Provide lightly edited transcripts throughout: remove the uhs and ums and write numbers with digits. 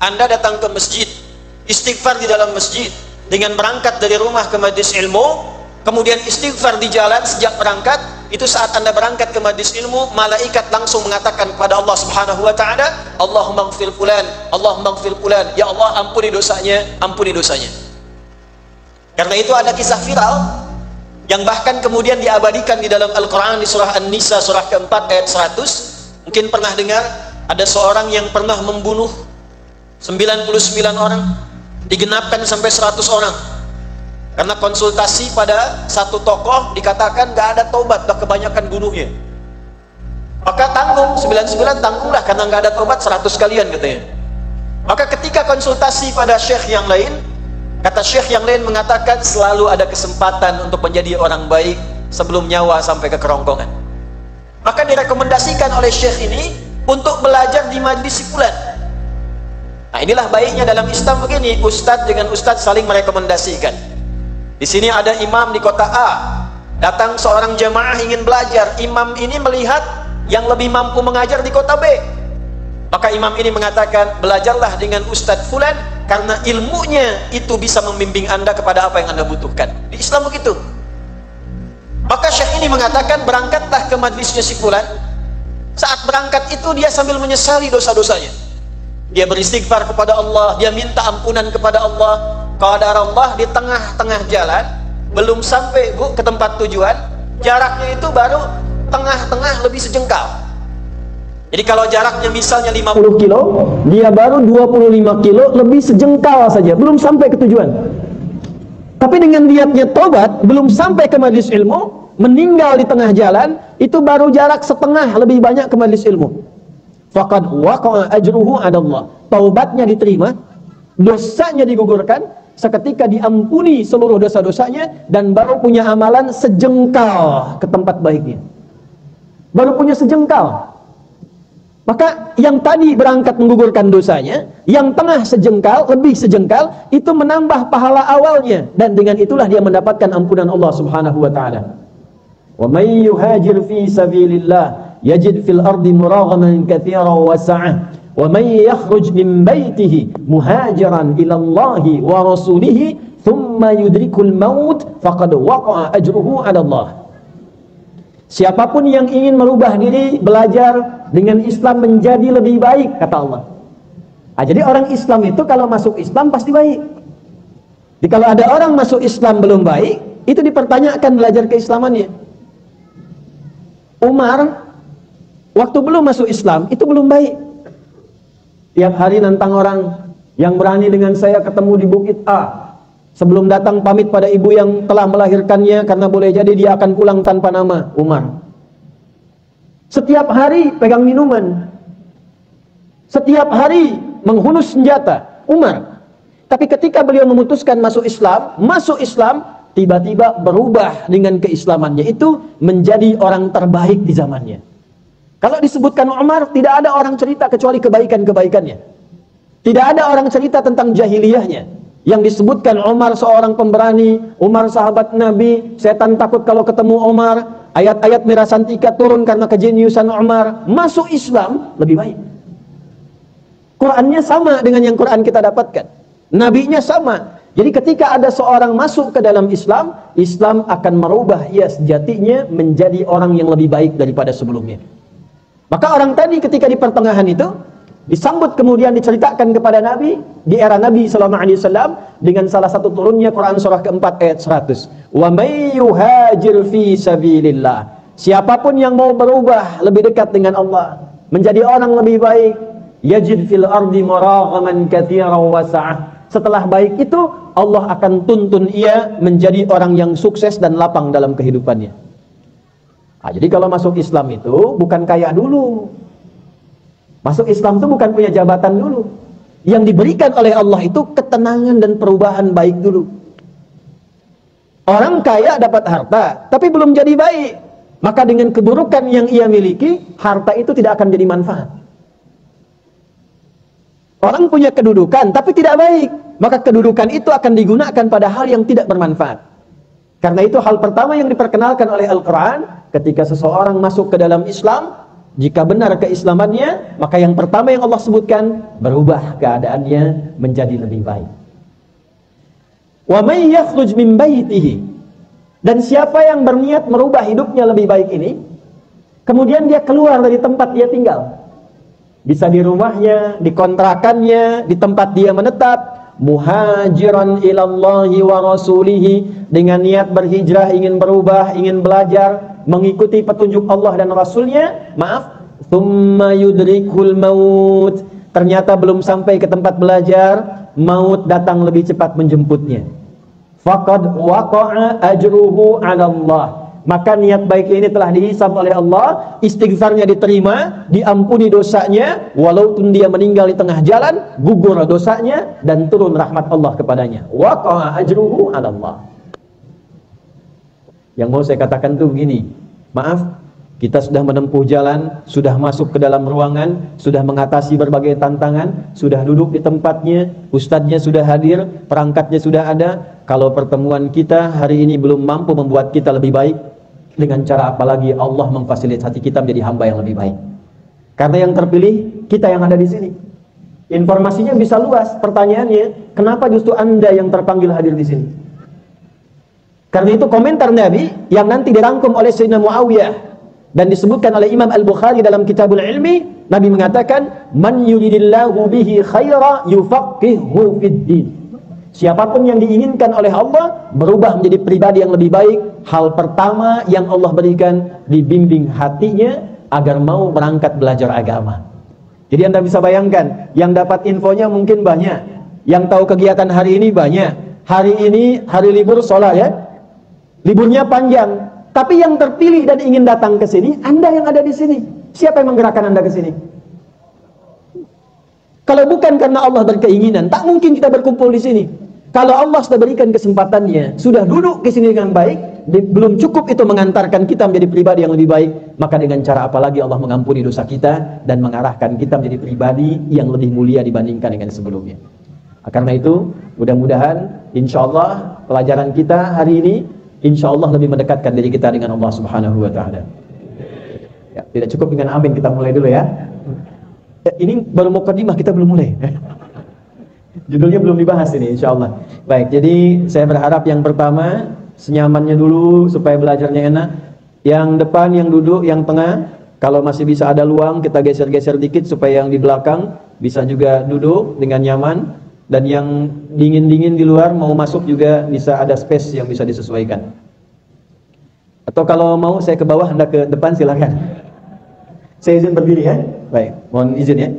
Anda datang ke masjid, istighfar di dalam masjid dengan berangkat dari rumah ke majlis ilmu, kemudian istighfar di jalan sejak berangkat. Itu saat Anda berangkat ke majlis ilmu, malaikat langsung mengatakan kepada Allah Subhanahu wa taala, Allahumma ighfir fulan, Allahumma ighfir fulan, ya Allah ampuni dosanya, ampuni dosanya. Karena itu ada kisah viral yang bahkan kemudian diabadikan di dalam Al-Qur'an di surah An-Nisa surah keempat ayat 100. Mungkin pernah dengar ada seorang yang pernah membunuh 99 orang, digenapkan sampai 100 orang. Karena konsultasi pada satu tokoh dikatakan gak ada tobat, dah kebanyakan bunuhnya. Maka tanggung 99, tanggunglah karena gak ada tobat 100 kalian katanya. Maka ketika konsultasi pada syekh yang lain, kata syekh yang lain mengatakan selalu ada kesempatan untuk menjadi orang baik sebelum nyawa sampai ke kerongkongan. Maka direkomendasikan oleh syekh ini untuk belajar di majlis fulan. Nah, inilah baiknya dalam Islam begini, ustadz dengan ustadz saling merekomendasikan. Di sini ada imam di kota A, datang seorang jamaah ingin belajar, imam ini melihat yang lebih mampu mengajar di kota B, maka imam ini mengatakan belajarlah dengan ustadz fulan karena ilmunya itu bisa membimbing Anda kepada apa yang Anda butuhkan. Di Islam begitu. Maka syekh ini mengatakan berangkatlah ke majlisnya si fulan. Saat berangkat itu dia sambil menyesali dosa-dosanya, dia beristighfar kepada Allah, dia minta ampunan kepada Allah. Qadar Allah di tengah-tengah jalan, belum sampai ke tempat tujuan, jaraknya itu baru tengah-tengah lebih sejengkal. Jadi kalau jaraknya misalnya 50 kilo, dia baru 25 kilo lebih sejengkal saja, belum sampai ke tujuan. Tapi dengan niatnya tobat, belum sampai ke majlis ilmu, meninggal di tengah jalan, itu baru jarak setengah lebih banyak ke majlis ilmu. Faqad waqa'a ajruhu 'ala Allah. Taubatnya diterima, dosanya digugurkan, seketika diampuni seluruh dosa-dosanya, dan baru punya amalan sejengkal ke tempat baiknya. Baru punya sejengkal. Maka yang tadi berangkat menggugurkan dosanya, yang tengah sejengkal, lebih sejengkal, itu menambah pahala awalnya, dan dengan itulah dia mendapatkan ampunan Allah Subhanahu wa taala. Wa may yuhajir fi sabilillah yajid fil ardi muraghaman katsiran wa sa'ah. Wa may yakhruj min baitihi muhajiran ila Allah wa rasulih thumma yudrikul maut faqad waqa'a ajruhu 'ala Allah. Siapapun yang ingin merubah diri, belajar dengan Islam menjadi lebih baik, kata Allah. Nah, jadi orang Islam itu kalau masuk Islam pasti baik. Jadi kalau ada orang masuk Islam belum baik, itu dipertanyakan belajar keislamannya. Umar waktu belum masuk Islam itu belum baik. Tiap hari nantang orang, yang berani dengan saya ketemu di Bukit A. Sebelum datang pamit pada ibu yang telah melahirkannya, karena boleh jadi dia akan pulang tanpa nama. Umar. Setiap hari pegang minuman. Setiap hari menghunus senjata. Umar. Tapi ketika beliau memutuskan masuk Islam, tiba-tiba berubah dengan keislamannya. Itu menjadi orang terbaik di zamannya. Kalau disebutkan Umar, tidak ada orang cerita kecuali kebaikan-kebaikannya. Tidak ada orang cerita tentang jahiliyahnya. Yang disebutkan Umar seorang pemberani, Umar sahabat Nabi, setan takut kalau ketemu Umar, ayat-ayat mirasantika turun karena kejeniusan Umar. Masuk Islam lebih baik. Qurannya sama dengan yang Quran kita dapatkan. Nabinya sama. Jadi ketika ada seorang masuk ke dalam Islam, Islam akan merubah ia sejatinya menjadi orang yang lebih baik daripada sebelumnya. Maka orang tadi ketika di pertengahan itu disambut, kemudian diceritakan kepada Nabi di era Nabi SAW dengan salah satu turunnya Quran surah keempat ayat 100. Wa may yuhajir fi sabilillah. Siapapun yang mau berubah lebih dekat dengan Allah, menjadi orang lebih baik, yajid fil ardi muraghaman katsiran wa sa'ah. Setelah baik itu Allah akan tuntun ia menjadi orang yang sukses dan lapang dalam kehidupannya. Nah, jadi kalau masuk Islam itu bukan kaya dulu. Masuk Islam itu bukan punya jabatan dulu. Yang diberikan oleh Allah itu ketenangan dan perubahan baik dulu. Orang kaya dapat harta, tapi belum jadi baik. Maka dengan keburukan yang ia miliki, harta itu tidak akan jadi manfaat. Orang punya kedudukan, tapi tidak baik. Maka kedudukan itu akan digunakan pada hal yang tidak bermanfaat. Karena itu hal pertama yang diperkenalkan oleh Al-Quran, ketika seseorang masuk ke dalam Islam, Jika benar keislamannya, maka yang pertama yang Allah sebutkan, berubah keadaannya menjadi lebih baik. Wa may yakhruj min baitihi, dan siapa yang berniat merubah hidupnya lebih baik ini, kemudian dia keluar dari tempat dia tinggal, bisa di rumahnya, di kontrakannya, di tempat dia menetap, muhajiran ilallahi wa rasulihi, dengan niat berhijrah, ingin berubah, ingin belajar, mengikuti petunjuk Allah dan Rasulnya, thumma yudrikul maut, ternyata belum sampai ke tempat belajar, maut datang lebih cepat menjemputnya, faqad waqa'a ajruhu 'ala Allah, maka niat baik ini telah dihisab oleh Allah, istighfarnya diterima, diampuni dosanya, walaupun dia meninggal di tengah jalan, gugur dosanya dan turun rahmat Allah kepadanya. Waqa'a ajruhu 'ala Allah. Yang mau saya katakan tuh begini, maaf, kita sudah menempuh jalan, sudah masuk ke dalam ruangan, sudah mengatasi berbagai tantangan, sudah duduk di tempatnya, ustadznya sudah hadir, perangkatnya sudah ada. Kalau pertemuan kita hari ini belum mampu membuat kita lebih baik, dengan cara apa lagi Allah memfasilitasi kita menjadi hamba yang lebih baik? Karena yang terpilih kita yang ada di sini. Informasinya bisa luas. Pertanyaannya, kenapa justru Anda yang terpanggil hadir di sini? Karena itu komentar Nabi yang nanti dirangkum oleh Sayyidina Muawiyah dan disebutkan oleh Imam Al-Bukhari dalam Kitabul Ilmi, Nabi mengatakan, man yuridillahu bihi khaira yufaqihu fid din. Siapapun yang diinginkan oleh Allah berubah menjadi pribadi yang lebih baik, hal pertama yang Allah berikan, dibimbing hatinya agar mau berangkat belajar agama. Jadi Anda bisa bayangkan, yang dapat infonya mungkin banyak, yang tahu kegiatan hari ini banyak. Hari ini hari libur sholat ya, liburnya panjang, tapi yang terpilih dan ingin datang ke sini, Anda yang ada di sini. Siapa yang menggerakkan Anda ke sini? Kalau bukan karena Allah berkeinginan, tak mungkin kita berkumpul di sini. Kalau Allah sudah berikan kesempatannya, sudah duduk di sini dengan baik, belum cukup itu mengantarkan kita menjadi pribadi yang lebih baik, maka dengan cara apa lagi Allah mengampuni dosa kita dan mengarahkan kita menjadi pribadi yang lebih mulia dibandingkan dengan sebelumnya. Karena itu, mudah-mudahan insya Allah pelajaran kita hari ini insya Allah lebih mendekatkan diri kita dengan Allah Subhanahu wa Ta'ala. Ya, tidak cukup dengan amin, kita mulai dulu ya. Ini baru mukadimah, kita belum mulai. Judulnya belum dibahas ini insya Allah. Baik, jadi saya berharap yang pertama senyamannya dulu supaya belajarnya enak. Yang depan, yang duduk, yang tengah, kalau masih bisa ada luang kita geser-geser dikit supaya yang di belakang bisa juga duduk dengan nyaman. Dan yang dingin-dingin di luar mau masuk juga bisa ada space yang bisa disesuaikan. Atau kalau mau saya ke bawah, Anda ke depan silakan. Saya izin berdiri ya. Baik, mohon izin ya.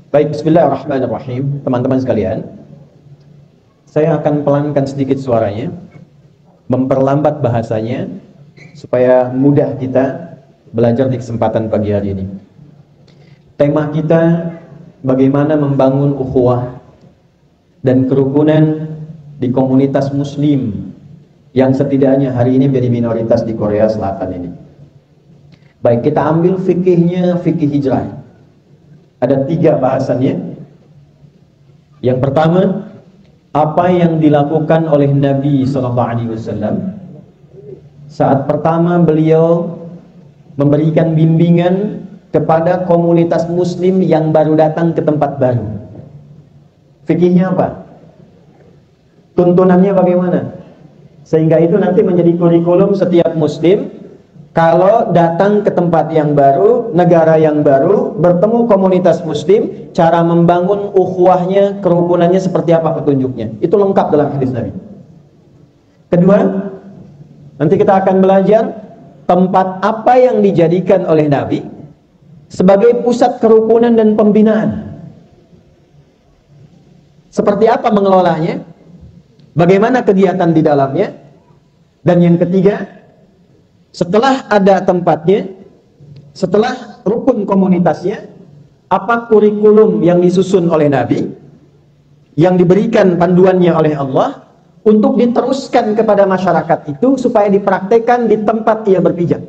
Baik, bismillahirrahmanirrahim. Teman-teman sekalian, saya akan pelankan sedikit suaranya, memperlambat bahasanya supaya mudah kita belajar di kesempatan pagi hari ini. Tema kita, bagaimana membangun ukhuwah dan kerukunan di komunitas muslim yang setidaknya hari ini menjadi minoritas di Korea Selatan ini. Baik, kita ambil fikihnya, fikih hijrah. Ada 3 bahasannya. Yang pertama, apa yang dilakukan oleh Nabi SAW saat pertama beliau memberikan bimbingan kepada komunitas muslim yang baru datang ke tempat baru. Fikihnya apa? Tuntunannya bagaimana? Sehingga itu nanti menjadi kurikulum setiap muslim. Kalau datang ke tempat yang baru, negara yang baru, bertemu komunitas muslim, cara membangun ukhuwahnya, kerukunannya seperti apa petunjuknya. Itu lengkap dalam hadis Nabi. Kedua, nanti kita akan belajar tempat apa yang dijadikan oleh Nabi sebagai pusat kerukunan dan pembinaan. Seperti apa mengelolanya, bagaimana kegiatan di dalamnya. Dan yang ketiga, setelah ada tempatnya, setelah rukun komunitasnya, apa kurikulum yang disusun oleh Nabi, yang diberikan panduannya oleh Allah untuk diteruskan kepada masyarakat itu supaya dipraktekkan di tempat ia berpijak.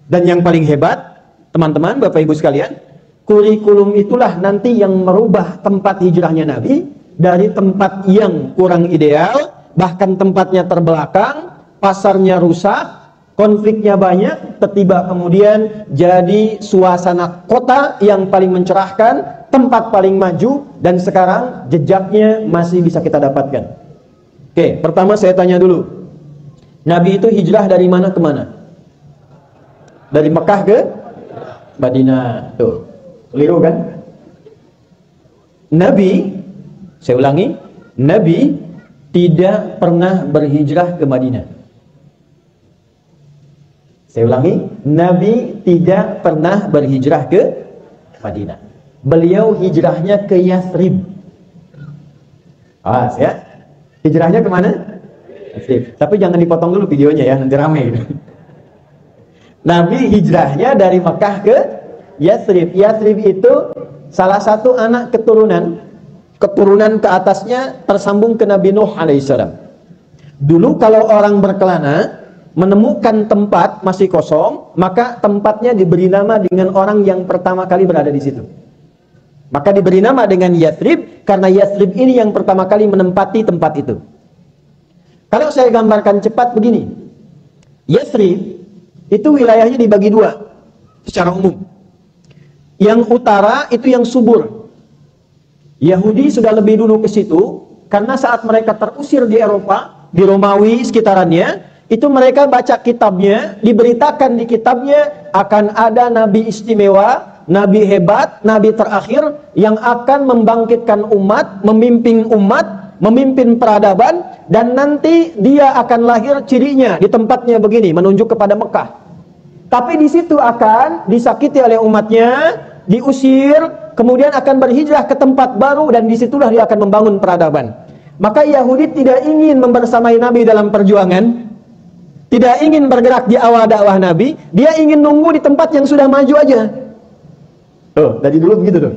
Dan yang paling hebat, teman-teman, Bapak Ibu sekalian, kurikulum itulah nanti yang merubah tempat hijrahnya Nabi dari tempat yang kurang ideal, bahkan tempatnya terbelakang, pasarnya rusak, konfliknya banyak, tiba-tiba kemudian jadi suasana kota yang paling mencerahkan, tempat paling maju, dan sekarang jejaknya masih bisa kita dapatkan. Oke, pertama saya tanya dulu, Nabi itu hijrah dari mana ke mana? Dari Mekah ke Madinah. Tuh, keliru kan? Nabi, saya ulangi, Nabi tidak pernah berhijrah ke Madinah. Saya ulangi, Nabi tidak pernah berhijrah ke Madinah. Beliau hijrahnya ke Yathrib. Awas ya. Hijrahnya kemana? Yathrib. Tapi jangan dipotong dulu videonya ya, nanti rame gitu. Nabi hijrahnya dari Mekah ke Yathrib. Yathrib itu salah satu anak keturunan ke atasnya tersambung ke Nabi Nuh alaihissalam. Dulu kalau orang berkelana menemukan tempat masih kosong, maka tempatnya diberi nama dengan orang yang pertama kali berada di situ. Maka diberi nama dengan Yathrib, karena Yathrib ini yang pertama kali menempati tempat itu. Kalau saya gambarkan cepat begini, Yathrib itu wilayahnya dibagi dua secara umum. Yang utara itu yang subur. Yahudi sudah lebih dulu ke situ, karena saat mereka terusir di Eropa, di Romawi sekitarannya, itu mereka baca kitabnya, diberitakan di kitabnya akan ada nabi istimewa, nabi hebat, nabi terakhir yang akan membangkitkan umat, memimpin peradaban, dan nanti dia akan lahir cirinya di tempatnya begini, menunjuk kepada Mekah. Tapi di situ akan disakiti oleh umatnya, diusir, kemudian akan berhijrah ke tempat baru, dan disitulah dia akan membangun peradaban. Maka Yahudi tidak ingin membersamai Nabi dalam perjuangan, tidak ingin bergerak di awal dakwah Nabi, dia ingin nunggu di tempat yang sudah maju aja. Tuh, dari dulu begitu tuh.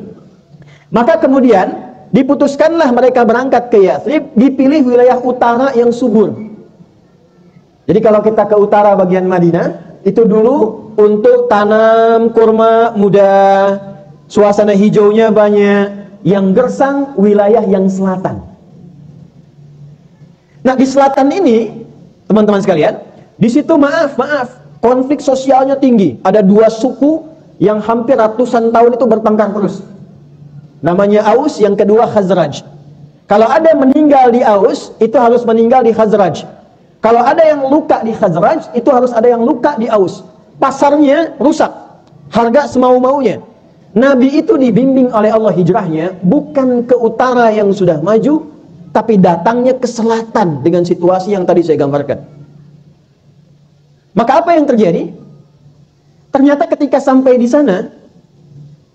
Maka kemudian diputuskanlah mereka berangkat ke Yathrib, dipilih wilayah utara yang subur. Jadi kalau kita ke utara bagian Madinah, itu dulu untuk tanam kurma muda, suasana hijaunya banyak, yang gersang wilayah yang selatan. Nah, di selatan ini, teman-teman sekalian, di situ maaf, konflik sosialnya tinggi. Ada dua suku yang hampir ratusan tahun itu bertengkar terus. Namanya Aus, yang kedua Khazraj. Kalau ada meninggal di Aus, itu harus meninggal di Khazraj. Kalau ada yang luka di Khazraj, itu harus ada yang luka di Aus. Pasarnya rusak, harga semau-maunya. Nabi itu dibimbing oleh Allah hijrahnya bukan ke utara yang sudah maju, tapi datangnya ke selatan dengan situasi yang tadi saya gambarkan. Maka apa yang terjadi? Ternyata ketika sampai di sana,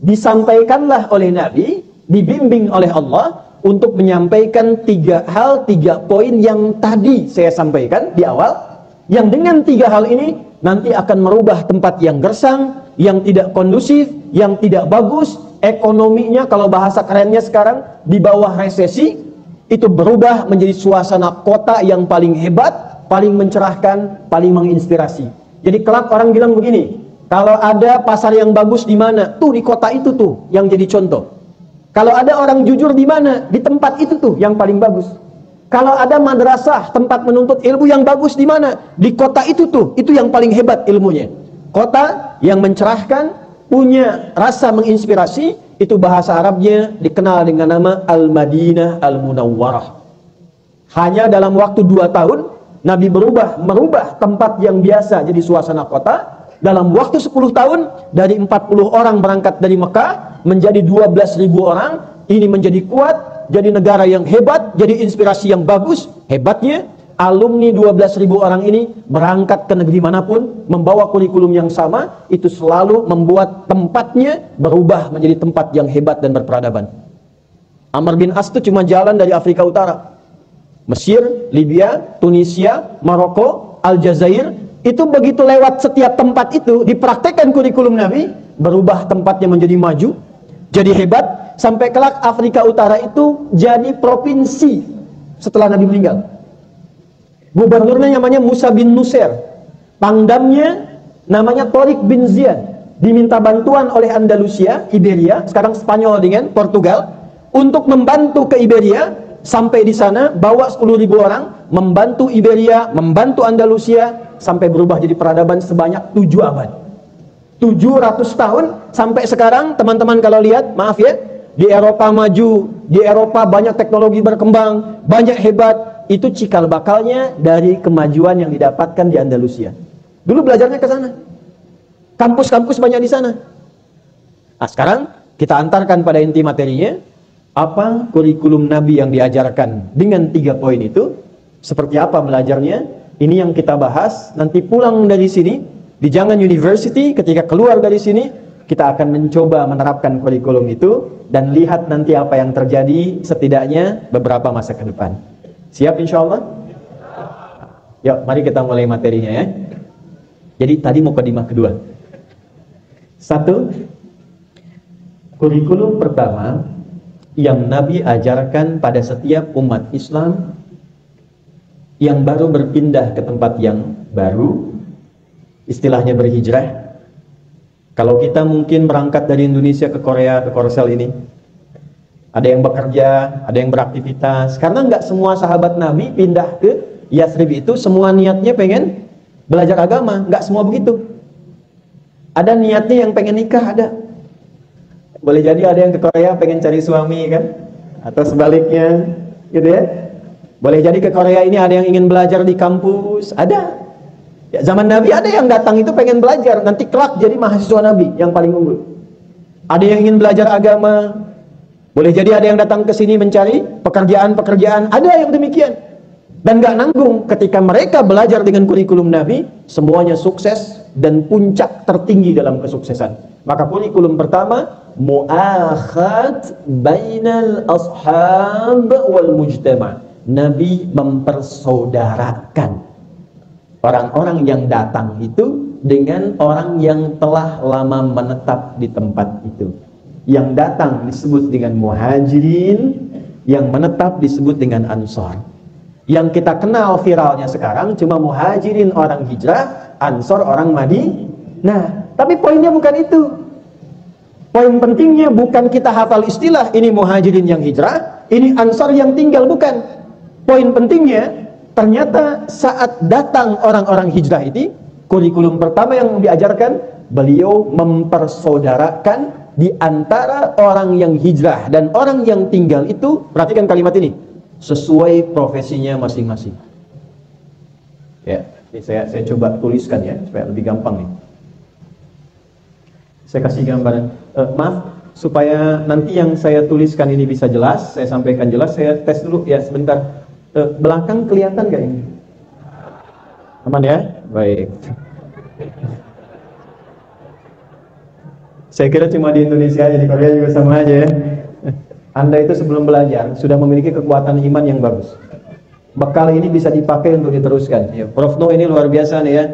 disampaikanlah oleh Nabi, dibimbing oleh Allah untuk menyampaikan 3 poin yang tadi saya sampaikan di awal, yang dengan 3 hal ini nanti akan merubah tempat yang gersang, yang tidak kondusif, yang tidak bagus, ekonominya kalau bahasa kerennya sekarang di bawah resesi, itu berubah menjadi suasana kota yang paling hebat, paling mencerahkan, paling menginspirasi. Jadi kelak orang bilang begini, kalau ada pasar yang bagus di mana? Tuh di kota itu tuh yang jadi contoh. Kalau ada orang jujur di mana? Di tempat itu tuh yang paling bagus. Kalau ada madrasah, tempat menuntut ilmu yang bagus di mana? Di kota itu tuh, itu yang paling hebat ilmunya. Kota yang mencerahkan, punya rasa menginspirasi, itu bahasa Arabnya dikenal dengan nama Al-Madinah Al-Munawwarah. Hanya dalam waktu 2 tahun, Nabi merubah tempat yang biasa jadi suasana kota. Dalam waktu 10 tahun, dari 40 orang berangkat dari Mekah menjadi 12.000 orang. Ini menjadi kuat, jadi negara yang hebat, jadi inspirasi yang bagus. Hebatnya, alumni 12.000 orang ini berangkat ke negeri manapun, membawa kurikulum yang sama, itu selalu membuat tempatnya berubah menjadi tempat yang hebat dan berperadaban. Amr bin As itu cuma jalan dari Afrika Utara, Mesir, Libya, Tunisia, Maroko, Aljazair, itu begitu lewat setiap tempat itu, dipraktekkan kurikulum Nabi, berubah tempatnya menjadi maju, jadi hebat, sampai kelak Afrika Utara itu jadi provinsi setelah Nabi meninggal. Gubernurnya namanya Musa bin Nusair, pangdamnya namanya Tariq bin Ziyad, diminta bantuan oleh Andalusia, Iberia, sekarang Spanyol dengan Portugal, untuk membantu ke Iberia. Sampai di sana bawa 10.000 orang, membantu Iberia, membantu Andalusia, sampai berubah jadi peradaban sebanyak 7 abad. 700 tahun sampai sekarang. Teman-teman kalau lihat, maaf ya, di Eropa maju, di Eropa banyak teknologi berkembang, banyak hebat. Itu cikal bakalnya dari kemajuan yang didapatkan di Andalusia. Dulu belajarnya ke sana. Kampus-kampus banyak di sana. Nah, sekarang kita antarkan pada inti materinya. Apa kurikulum Nabi yang diajarkan dengan 3 poin itu? Seperti apa belajarnya? Ini yang kita bahas. Nanti pulang dari sini, di Jangan University, ketika keluar dari sini, kita akan mencoba menerapkan kurikulum itu dan lihat nanti apa yang terjadi setidaknya beberapa masa ke depan. Siap insya Allah? Yuk, mari kita mulai materinya ya. Jadi tadi mukadimah kedua. 1, kurikulum pertama yang Nabi ajarkan pada setiap umat Islam yang baru berpindah ke tempat yang baru, istilahnya berhijrah. Kalau kita mungkin berangkat dari Indonesia ke Korea, ke Korsel ini, ada yang bekerja, ada yang beraktivitas. Karena nggak semua sahabat Nabi pindah ke Yathrib itu semua niatnya pengen belajar agama, nggak semua begitu. Ada niatnya yang pengen nikah, ada. Boleh jadi ada yang ke Korea pengen cari suami kan, atau sebaliknya, gitu ya. Boleh jadi ke Korea ini ada yang ingin belajar di kampus, ada. Ya, zaman Nabi ada yang datang itu pengen belajar, nanti kelak jadi mahasiswa Nabi yang paling unggul. Ada yang ingin belajar agama. Boleh jadi ada yang datang ke sini mencari pekerjaan-pekerjaan, ada yang demikian. Dan gak nanggung ketika mereka belajar dengan kurikulum Nabi, semuanya sukses dan puncak tertinggi dalam kesuksesan. Maka kurikulum pertama, mu'akhad bainal ashab wal mujtama. Nabi mempersaudarakan orang-orang yang datang itu dengan orang yang telah lama menetap di tempat itu. Yang datang disebut dengan muhajirin, yang menetap disebut dengan ansor. Yang kita kenal viralnya sekarang cuma muhajirin orang hijrah, ansor orang Madinah. Nah, tapi poinnya bukan itu. Poin pentingnya bukan kita hafal istilah ini muhajirin yang hijrah, ini ansor yang tinggal, bukan. Poin pentingnya ternyata saat datang orang-orang hijrah ini, kurikulum pertama yang diajarkan, beliau mempersaudarakan di antara orang yang hijrah dan orang yang tinggal itu. Perhatikan kalimat ini, sesuai profesinya masing-masing. Ya, saya coba tuliskan ya supaya lebih gampang nih. Saya kasih gambaran. Maaf, supaya nanti yang saya tuliskan ini bisa jelas, saya sampaikan jelas, saya tes dulu ya sebentar. Belakang kelihatan gak ini? Aman ya? Baik. Saya kira cuma di Indonesia aja, di Korea juga sama aja ya. Anda itu sebelum belajar sudah memiliki kekuatan iman yang bagus. Bekal ini bisa dipakai untuk diteruskan ya. Prof No ini luar biasa nih ya.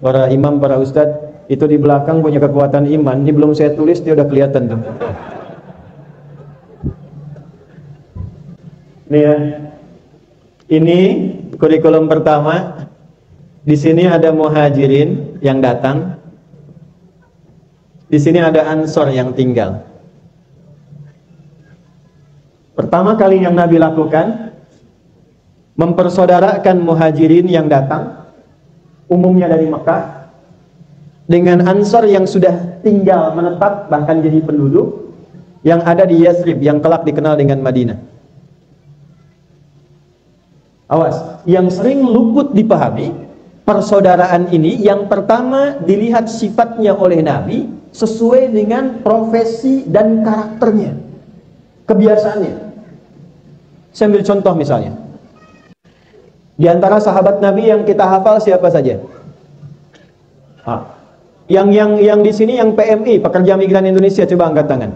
Para imam, para ustadz itu di belakang punya kekuatan iman. Ini belum saya tulis dia udah kelihatan tuh. Nih ya. Ini kurikulum pertama. Di sini ada muhajirin yang datang. Di sini ada ansor yang tinggal. Pertama kali yang Nabi lakukan, mempersaudarakan muhajirin yang datang, umumnya dari Mekah, dengan ansor yang sudah tinggal menetap bahkan jadi penduduk yang ada di Yathrib yang kelak dikenal dengan Madinah. Awas, yang sering luput dipahami, persaudaraan ini yang pertama dilihat sifatnya oleh Nabi sesuai dengan profesi dan karakternya, kebiasaannya. Saya ambil contoh misalnya, di antara sahabat Nabi yang kita hafal siapa saja? Yang di sini yang PMI, pekerja migran Indonesia, coba angkat tangan.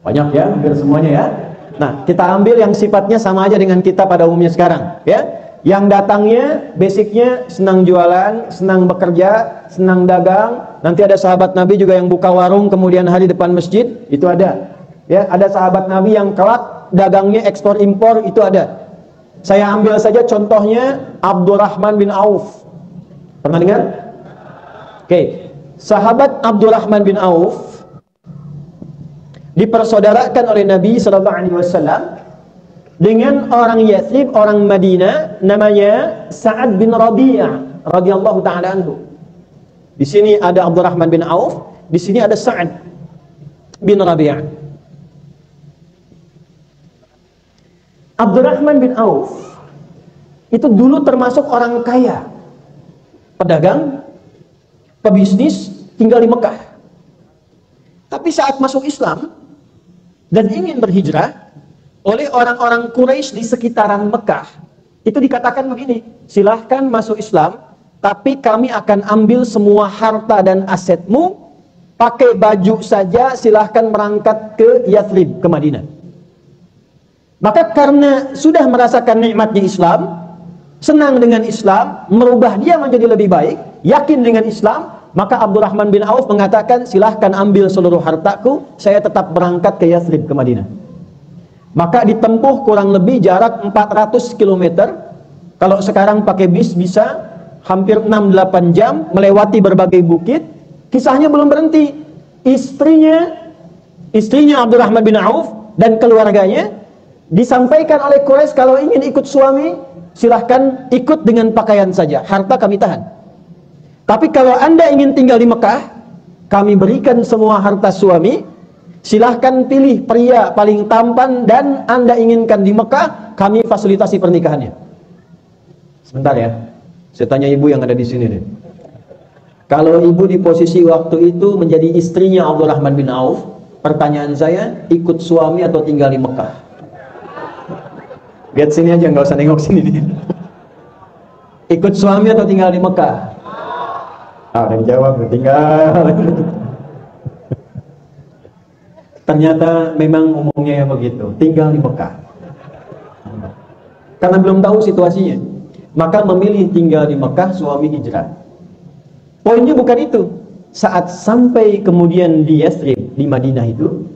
Banyak ya, hampir semuanya ya. Nah, kita ambil yang sifatnya sama aja dengan kita pada umumnya sekarang, ya. Yang datangnya, basicnya senang jualan, senang bekerja, senang dagang. Nanti ada sahabat Nabi juga yang buka warung kemudian hari depan masjid, itu ada. Ya, ada sahabat Nabi yang kelak dagangnya ekspor impor, itu ada. Saya ambil saja contohnya Abdurrahman bin Auf. Pernah dengar? Oke, sahabat Abdurrahman bin Auf dipersaudarakan oleh Nabi SAW dengan orang Yathrib, orang Madinah, namanya Sa'ad bin Rabi'ah. radhiyallahu taala anhu. Di sini ada Abdurrahman bin Auf, di sini ada Sa'ad bin Rabi'ah. Abdurrahman bin Auf itu dulu termasuk orang kaya, pedagang, pebisnis, tinggal di Mekah. Tapi saat masuk Islam dan ingin berhijrah oleh orang-orang Quraisy di sekitaran Mekah, itu dikatakan begini, silahkan masuk Islam, tapi kami akan ambil semua harta dan asetmu, pakai baju saja, silahkan berangkat ke Yathrib, ke Madinah. Maka karena sudah merasakan nikmatnya Islam, senang dengan Islam, merubah dia menjadi lebih baik, yakin dengan Islam, maka Abdurrahman bin Auf mengatakan, silahkan ambil seluruh hartaku, saya tetap berangkat ke Yathrib, ke Madinah. Maka ditempuh kurang lebih jarak 400 km. Kalau sekarang pakai bis bisa hampir 6-8 jam, melewati berbagai bukit. Kisahnya belum berhenti. Istrinya Abdurrahman bin Auf dan keluarganya disampaikan oleh Quraisy, kalau ingin ikut suami, silahkan ikut dengan pakaian saja, harta kami tahan. Tapi kalau Anda ingin tinggal di Mekah, kami berikan semua harta suami, silahkan pilih pria paling tampan dan Anda inginkan di Mekah, kami fasilitasi pernikahannya. Sebentar ya, saya tanya ibu yang ada di sini nih. Kalau ibu di posisi waktu itu menjadi istrinya Abdurrahman bin Auf, pertanyaan saya, ikut suami atau tinggal di Mekah? Lihat sini aja, nggak usah nengok sini nih. Ikut suami atau tinggal di Mekah? Ada yang jawab, tinggal. Ternyata memang umumnya yang begitu, tinggal di Mekah. Karena belum tahu situasinya, maka memilih tinggal di Mekah, suami hijrah. Poinnya bukan itu. Saat sampai kemudian di Yathrib, di Madinah itu,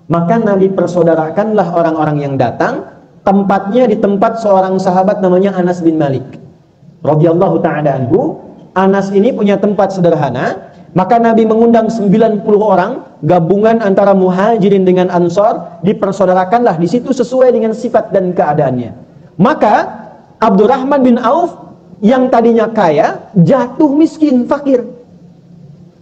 maka Nabi persaudarakanlah orang-orang yang datang. Tempatnya di tempat seorang sahabat namanya Anas bin Malik radhiyallahu ta'ala anhu. Anas ini punya tempat sederhana, maka Nabi mengundang 90 orang, gabungan antara muhajirin dengan ansor, dipersaudarakanlah di situ sesuai dengan sifat dan keadaannya. Maka Abdurrahman bin Auf yang tadinya kaya jatuh miskin, fakir,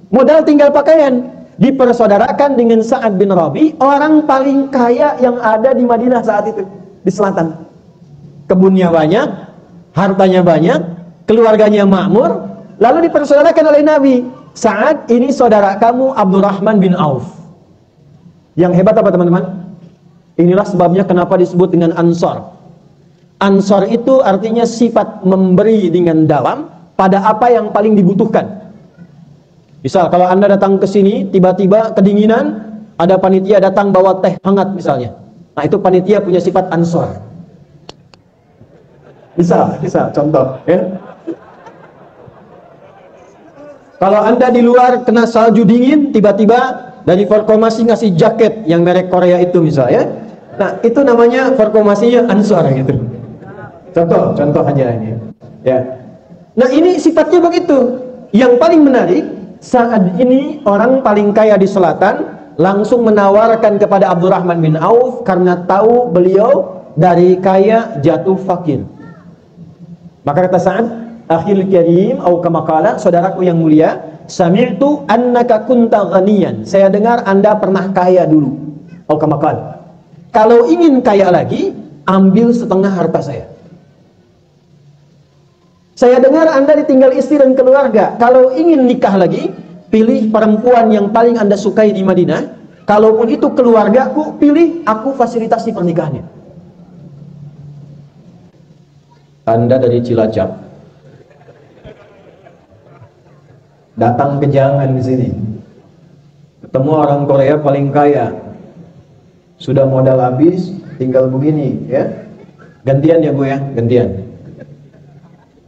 modal tinggal pakaian, dipersaudarakan dengan Sa'ad bin Rabi, orang paling kaya yang ada di Madinah saat itu, di selatan. Kebunnya banyak, hartanya banyak, keluarganya makmur, lalu dipersaudarakan oleh Nabi, Sa'ad, ini saudara kamu Abdurrahman bin Auf. Yang hebat apa teman-teman? Inilah sebabnya kenapa disebut dengan Ansor. Ansor itu artinya sifat memberi dengan dalam pada apa yang paling dibutuhkan. Misal kalau Anda datang ke sini, tiba-tiba kedinginan, ada panitia datang bawa teh hangat misalnya. Nah, itu panitia punya sifat ansor. Bisa contoh ya. Kalau Anda di luar kena salju dingin, tiba-tiba dari Forkomasi ngasih jaket yang merek Korea itu misalnya. Nah, itu namanya Forkomasinya ansor gitu. Contoh aja ini. Ya. Nah, ini sifatnya begitu. Yang paling menarik, saat ini orang paling kaya di selatan langsung menawarkan kepada Abdurrahman bin Auf karena tahu beliau dari kaya jatuh fakir. Maka kata Sa'ad, akhil karim au kama qala, saudaraku yang mulia, sami'tu annaka kunta ghaniyan. Saya dengar Anda pernah kaya dulu. Au kama qala. Kalau ingin kaya lagi, ambil setengah harta saya. Saya dengar Anda ditinggal istri dan keluarga. Kalau ingin nikah lagi, pilih perempuan yang paling Anda sukai di Madinah. Kalaupun itu keluargaku, pilih aku fasilitasi pernikahannya. Anda dari Cilacap datang ke Jangan di sini, ketemu orang Korea paling kaya, sudah modal habis, tinggal begini, ya. Gantian ya Bu ya, gantian.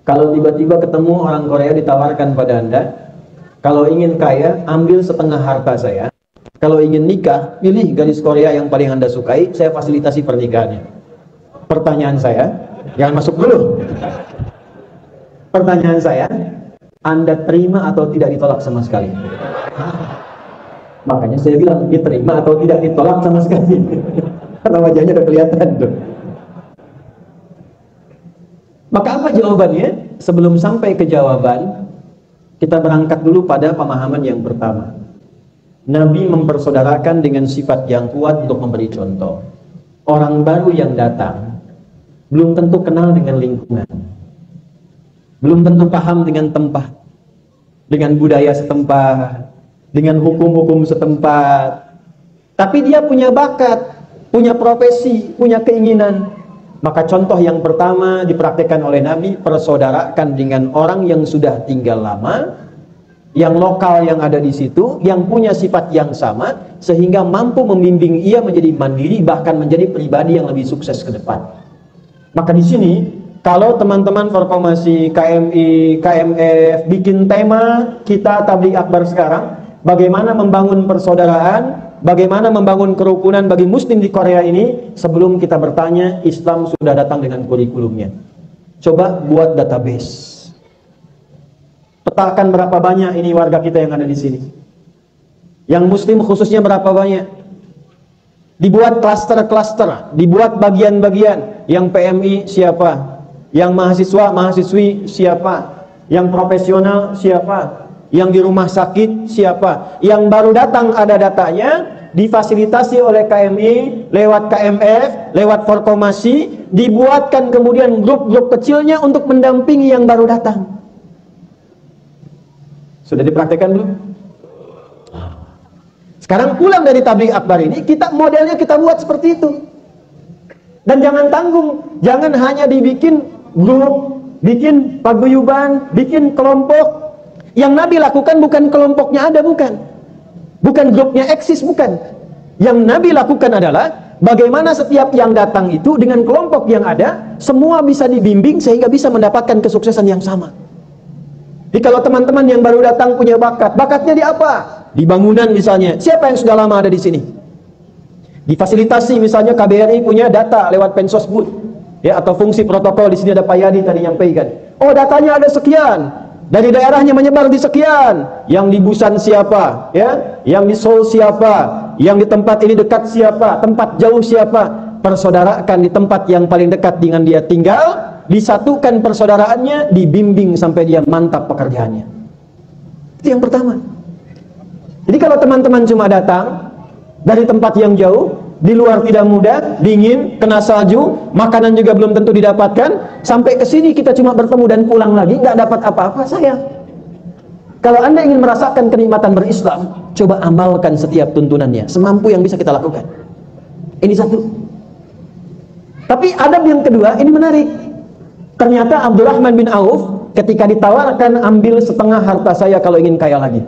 Kalau tiba-tiba ketemu orang Korea ditawarkan pada Anda, kalau ingin kaya, ambil setengah harta saya. Kalau ingin nikah, pilih gadis Korea yang paling Anda sukai, saya fasilitasi pernikahannya. Pertanyaan saya, jangan masuk dulu. Pertanyaan saya, Anda terima atau tidak ditolak sama sekali? Makanya saya bilang, diterima atau tidak ditolak sama sekali. Karena wajahnya udah kelihatan tuh. Maka apa jawabannya? Sebelum sampai ke jawaban, kita berangkat dulu pada pemahaman yang pertama. Nabi mempersaudarakan dengan sifat yang kuat untuk memberi contoh. Orang baru yang datang belum tentu kenal dengan lingkungan, belum tentu paham dengan tempat, dengan budaya setempat, dengan hukum-hukum setempat. Tapi dia punya bakat, punya profesi, punya keinginan. Maka contoh yang pertama dipraktikkan oleh Nabi, persaudarakan dengan orang yang sudah tinggal lama, yang lokal yang ada di situ, yang punya sifat yang sama, sehingga mampu membimbing ia menjadi mandiri, bahkan menjadi pribadi yang lebih sukses ke depan. Maka di sini, kalau teman-teman Formasi KMI, KMF bikin tema kita Tabligh Akbar sekarang, bagaimana membangun persaudaraan, bagaimana membangun kerukunan bagi muslim di Korea ini, sebelum kita bertanya, Islam sudah datang dengan kurikulumnya. Coba buat database. Petakan berapa banyak ini warga kita yang ada di sini. Yang muslim khususnya berapa banyak. Dibuat klaster-klaster, dibuat bagian-bagian. Yang PMI siapa? Yang mahasiswa, mahasiswi siapa? Yang profesional siapa? Yang di rumah sakit siapa? Yang baru datang ada datanya, difasilitasi oleh KMI, lewat KMF, lewat Forkomasi, dibuatkan kemudian grup-grup kecilnya untuk mendampingi yang baru datang. Sudah dipraktekkan belum? Sekarang pulang dari Tabligh Akbar ini, kita modelnya kita buat seperti itu. Dan jangan tanggung, jangan hanya dibikin grup, bikin paguyuban, bikin kelompok. Yang Nabi lakukan bukan kelompoknya ada, bukan. Bukan grupnya eksis, bukan. Yang Nabi lakukan adalah bagaimana setiap yang datang itu dengan kelompok yang ada, semua bisa dibimbing sehingga bisa mendapatkan kesuksesan yang sama. Jadi kalau teman-teman yang baru datang punya bakat, bakatnya di apa? Di bangunan misalnya. Siapa yang sudah lama ada di sini? Difasilitasi misalnya KBRI punya data lewat Pensosbud, ya, atau fungsi protokol. Di sini ada Pak Yadi tadi nyampaikan. Oh, datanya ada sekian. Dari daerahnya menyebar di sekian. Yang di Busan siapa? Ya, yang di Seoul siapa? Yang di tempat ini dekat siapa? Tempat jauh siapa? Persaudarakan di tempat yang paling dekat dengan dia tinggal. Disatukan persaudaraannya, dibimbing sampai dia mantap pekerjaannya. Itu yang pertama. Jadi kalau teman-teman cuma datang dari tempat yang jauh, di luar tidak mudah, dingin, kena salju, makanan juga belum tentu didapatkan, sampai ke sini kita cuma bertemu dan pulang lagi, nggak dapat apa-apa, sayang. Kalau Anda ingin merasakan kenikmatan berislam, coba amalkan setiap tuntunannya, semampu yang bisa kita lakukan. Ini satu. Tapi adab yang kedua, ini menarik. Ternyata Abdurrahman bin Auf ketika ditawarkan ambil setengah harta saya kalau ingin kaya lagi.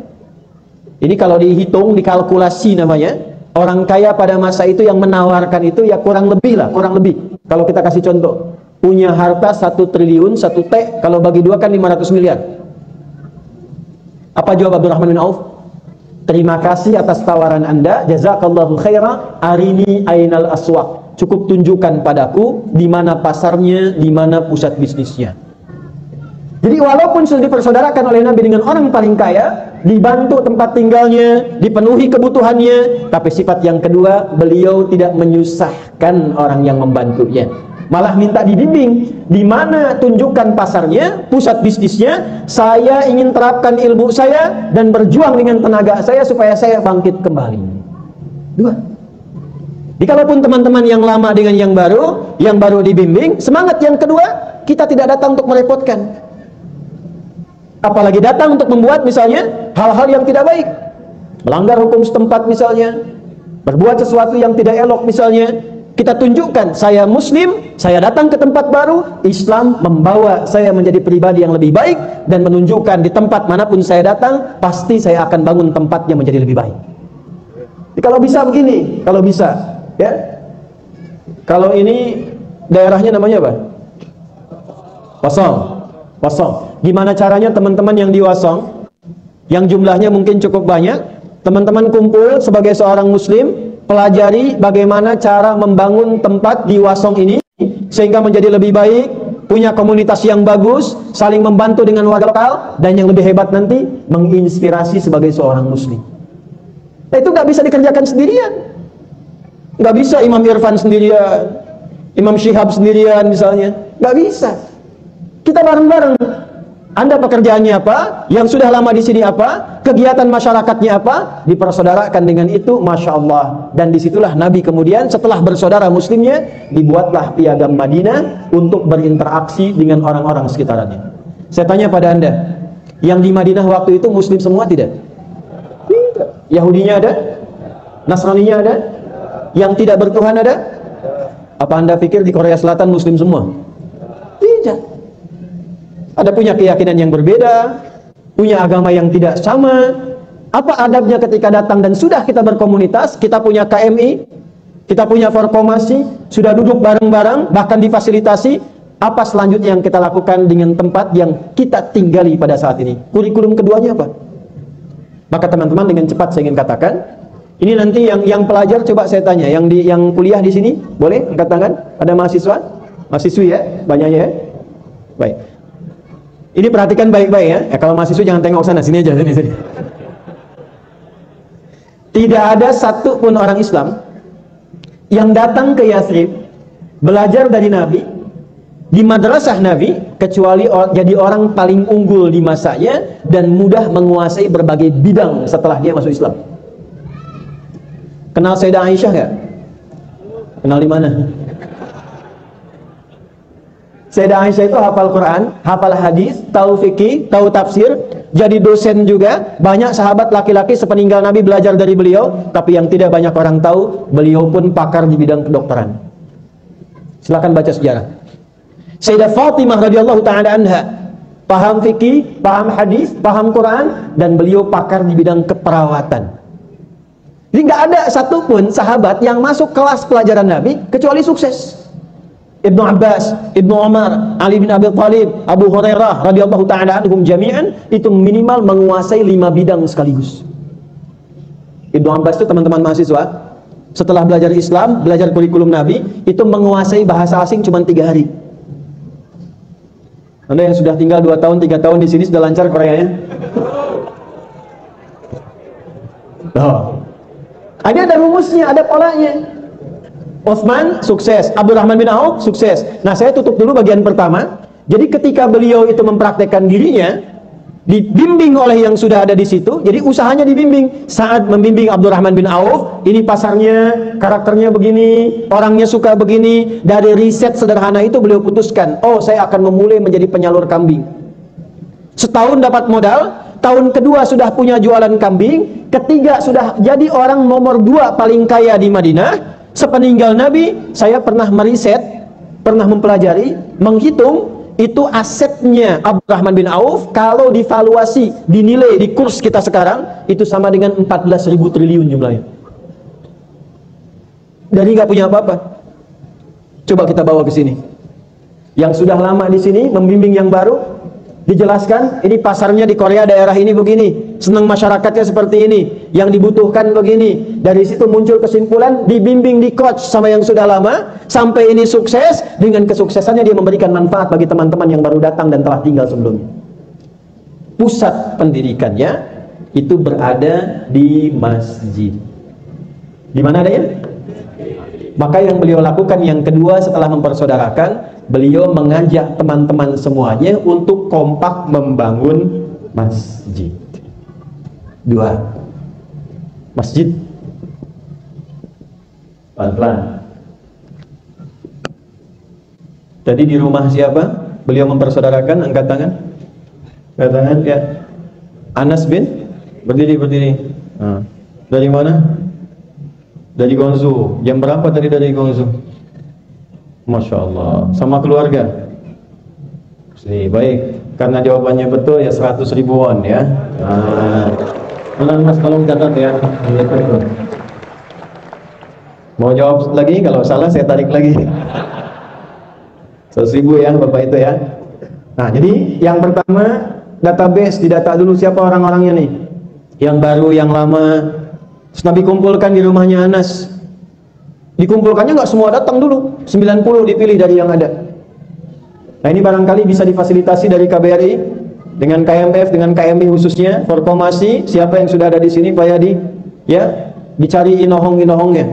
Ini kalau dihitung, dikalkulasi namanya, orang kaya pada masa itu yang menawarkan itu ya kurang lebih lah, kurang lebih. Kalau kita kasih contoh, punya harta 1 triliun, 1 T, kalau bagi 2 kan 500 miliar. Apa jawab Abdurrahman bin Auf? Terima kasih atas tawaran Anda, jazakallahu khaira, arini ainal aswaq. Cukup tunjukkan padaku di mana pasarnya, di mana pusat bisnisnya. Jadi walaupun sudah dipersaudarakan oleh Nabi dengan orang paling kaya, dibantu tempat tinggalnya, dipenuhi kebutuhannya, tapi sifat yang kedua, beliau tidak menyusahkan orang yang membantunya. Malah minta dibimbing, di mana tunjukkan pasarnya, pusat bisnisnya, saya ingin terapkan ilmu saya dan berjuang dengan tenaga saya supaya saya bangkit kembali. 2. Jadi kalaupun teman-teman yang lama dengan yang baru dibimbing, semangat yang kedua, kita tidak datang untuk merepotkan. Apalagi datang untuk membuat misalnya hal-hal yang tidak baik. Melanggar hukum setempat misalnya, berbuat sesuatu yang tidak elok misalnya. Kita tunjukkan, saya muslim, saya datang ke tempat baru, Islam membawa saya menjadi pribadi yang lebih baik, dan menunjukkan di tempat manapun saya datang, pasti saya akan bangun tempatnya menjadi lebih baik. Jadi kalau bisa begini, kalau bisa. Ya, kalau ini daerahnya namanya apa? Wasong. Gimana caranya teman-teman yang di Wasong, yang jumlahnya mungkin cukup banyak, teman-teman kumpul sebagai seorang muslim, pelajari bagaimana cara membangun tempat di Wasong ini sehingga menjadi lebih baik, punya komunitas yang bagus, saling membantu dengan warga lokal, dan yang lebih hebat nanti menginspirasi sebagai seorang muslim. Nah, itu nggak bisa dikerjakan sendirian. Nggak bisa Imam Irfan sendirian, Imam Syihab sendirian misalnya, nggak bisa. Kita bareng-bareng. Anda pekerjaannya apa? Yang sudah lama di sini apa? Kegiatan masyarakatnya apa? Dipersaudarakan dengan itu, Masya Allah. Dan disitulah Nabi kemudian setelah bersaudara muslimnya, dibuatlah piagam Madinah untuk berinteraksi dengan orang-orang sekitarannya. Saya tanya pada Anda, yang di Madinah waktu itu muslim semua tidak? Tidak. Yahudinya ada? Nasraninya ada? Yang tidak bertuhan ada? Apa Anda pikir di Korea Selatan muslim semua? Tidak. Ada punya keyakinan yang berbeda, punya agama yang tidak sama. Apa adabnya ketika datang dan sudah kita berkomunitas, kita punya KMI, kita punya formasi, sudah duduk bareng-bareng, bahkan difasilitasi. Apa selanjutnya yang kita lakukan dengan tempat yang kita tinggali pada saat ini? Kurikulum keduanya apa? Maka teman-teman, dengan cepat saya ingin katakan, ini nanti yang pelajar coba saya tanya, yang kuliah di sini, boleh angkat tangan? Ada mahasiswa? Mahasiswi ya? Banyaknya ya? Baik. Ini perhatikan baik-baik ya. Kalau mahasiswa jangan tengok sana, sini aja, sini. Tidak ada satu pun orang Islam yang datang ke Yathrib belajar dari Nabi di madrasah Nabi kecuali jadi orang paling unggul di masanya dan mudah menguasai berbagai bidang setelah dia masuk Islam. Kenal Sayyidah Aisyah nggak? Kenal di mana? Sayyidah Aisyah itu hafal Quran, hafal hadis, tahu fikih, tahu tafsir, jadi dosen juga. Banyak sahabat laki-laki sepeninggal Nabi belajar dari beliau, tapi yang tidak banyak orang tahu, beliau pun pakar di bidang kedokteran. Silakan baca sejarah. Sayyidah Fatimah radhiyallahu taala anha, paham fikih, paham hadis, paham Quran, dan beliau pakar di bidang keperawatan. Jadi nggak ada satupun sahabat yang masuk kelas pelajaran Nabi kecuali sukses. Ibnu Abbas, Ibnu Umar, Ali bin Abi Thalib, Abu Hurairah radhiyallahu taala anhum jami'an itu minimal menguasai 5 bidang sekaligus. Ibnu Abbas itu teman-teman mahasiswa, setelah belajar Islam, belajar kurikulum Nabi, itu menguasai bahasa asing cuma 3 hari. Anda yang sudah tinggal 2 tahun, 3 tahun di sini sudah lancar Koreanya? Oh. Ada rumusnya, ada polanya. Utsman sukses, Abdurrahman bin Auf sukses. Nah, saya tutup dulu bagian pertama. Jadi ketika beliau itu mempraktekkan dirinya, dibimbing oleh yang sudah ada di situ. Jadi usahanya dibimbing. Saat membimbing Abdurrahman bin Auf, ini pasarnya, karakternya begini, orangnya suka begini. Dari riset sederhana itu beliau putuskan, oh saya akan memulai menjadi penyalur kambing. Setahun dapat modal, tahun kedua sudah punya jualan kambing, ketiga sudah jadi orang nomor 2 paling kaya di Madinah. Sepeninggal Nabi, saya pernah meriset, pernah mempelajari, menghitung itu asetnya Abdurrahman bin Auf kalau divaluasi, dinilai di kurs kita sekarang itu sama dengan 14.000 triliun jumlahnya. Dari nggak punya apa-apa. Coba kita bawa ke sini. Yang sudah lama di sini membimbing yang baru, dijelaskan ini pasarnya di Korea daerah ini begini, senang masyarakatnya seperti ini, yang dibutuhkan begini. Dari situ muncul kesimpulan, dibimbing, di coach sama yang sudah lama sampai ini sukses. Dengan kesuksesannya dia memberikan manfaat bagi teman-teman yang baru datang dan telah tinggal sebelumnya. Pusat pendidikannya itu berada di masjid. Di mana adanya? Maka yang beliau lakukan yang kedua setelah mempersaudarakan, beliau mengajak teman-teman semuanya untuk kompak membangun masjid. 2. Masjid. Pelan-pelan. Tadi di rumah siapa? Beliau mempersaudarakan, angkat tangan. Angkat tangan, ya. Anas bin? Berdiri. Dari mana? Dari Guangzhou. Jam berapa tadi dari Guangzhou? Masya Allah. Sama keluarga? Baik. Karena jawabannya betul ya 100 ribuan ya. Mas tolong catat ya. Mau jawab lagi? Kalau salah saya tarik lagi. 100 ribu ya Bapak itu ya. Nah, jadi yang pertama database, didata dulu siapa orang-orangnya nih. Yang baru, yang lama. Terus Nabi kumpulkan di rumahnya Anas. Dikumpulkannya nggak semua datang dulu, 90 dipilih dari yang ada. Nah, ini barangkali bisa difasilitasi dari KBRI dengan KMF, dengan KMI khususnya, formasi siapa yang sudah ada di sini, Pak Yadi, ya, dicari inohongnya,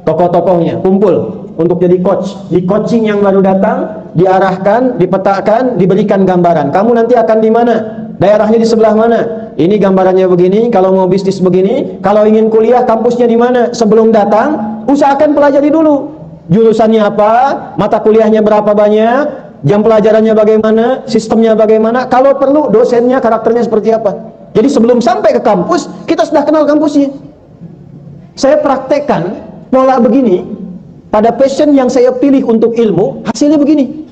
tokoh-tokohnya, kumpul untuk jadi coach. Di coaching yang baru datang, diarahkan, dipetakan, diberikan gambaran. Kamu nanti akan di mana? Daerahnya di sebelah mana? Ini gambarannya begini, kalau mau bisnis begini, kalau ingin kuliah kampusnya di mana? Sebelum datang, usahakan pelajari dulu. Jurusannya apa? Mata kuliahnya berapa banyak? Jam pelajarannya bagaimana? Sistemnya bagaimana? Kalau perlu dosennya karakternya seperti apa? Jadi sebelum sampai ke kampus, kita sudah kenal kampusnya. Saya praktekkan pola begini pada passion yang saya pilih untuk ilmu, hasilnya begini.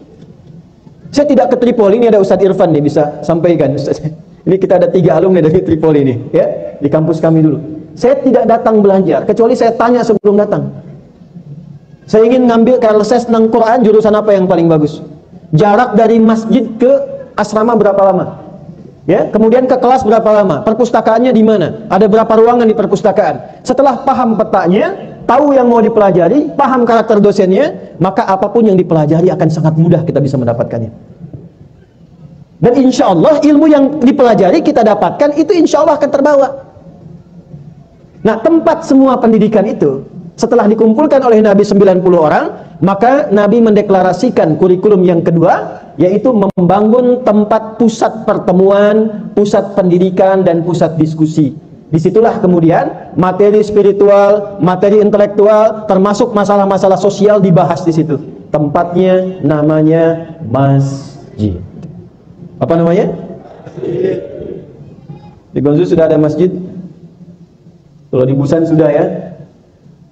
Saya tidak ke Tripoli, ini ada Ustadz Irfan nih, bisa sampaikan. Ini kita ada 3 alumni dari Tripoli ini, ya, di kampus kami dulu. Saya tidak datang belajar, kecuali saya tanya sebelum datang. Saya ingin ngambil, kalau saya senang Quran, jurusan apa yang paling bagus? Jarak dari masjid ke asrama berapa lama? Ya, kemudian ke kelas berapa lama? Perpustakaannya di mana? Ada berapa ruangan di perpustakaan? Setelah paham petanya, tahu yang mau dipelajari, paham karakter dosennya, maka apapun yang dipelajari akan sangat mudah kita bisa mendapatkannya. Dan insya Allah ilmu yang dipelajari kita dapatkan itu insya Allah akan terbawa. Nah, tempat semua pendidikan itu setelah dikumpulkan oleh Nabi 90 orang, maka Nabi mendeklarasikan kurikulum yang kedua, yaitu membangun tempat pusat pertemuan, pusat pendidikan, dan pusat diskusi. Disitulah kemudian materi spiritual, materi intelektual, termasuk masalah-masalah sosial dibahas di situ. Tempatnya namanya masjid. Apa namanya? Di Gonzu sudah ada masjid. Kalau di Busan sudah ya.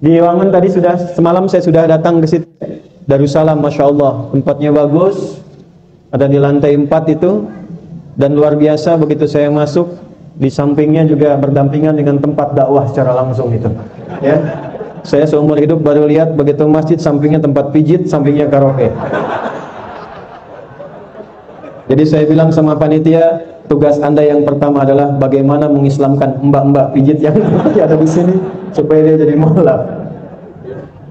Di Wangun tadi sudah, semalam saya sudah datang ke situ. Darussalam, Masya Allah, tempatnya bagus. Ada di lantai 4 itu. Dan luar biasa begitu saya masuk, di sampingnya juga berdampingan dengan tempat dakwah secara langsung itu. Ya, saya seumur hidup baru lihat begitu masjid sampingnya tempat pijit, sampingnya karaoke. Jadi saya bilang sama panitia, tugas Anda yang pertama adalah bagaimana mengislamkan mbak-mbak pijit yang ada di sini supaya dia jadi mualaf.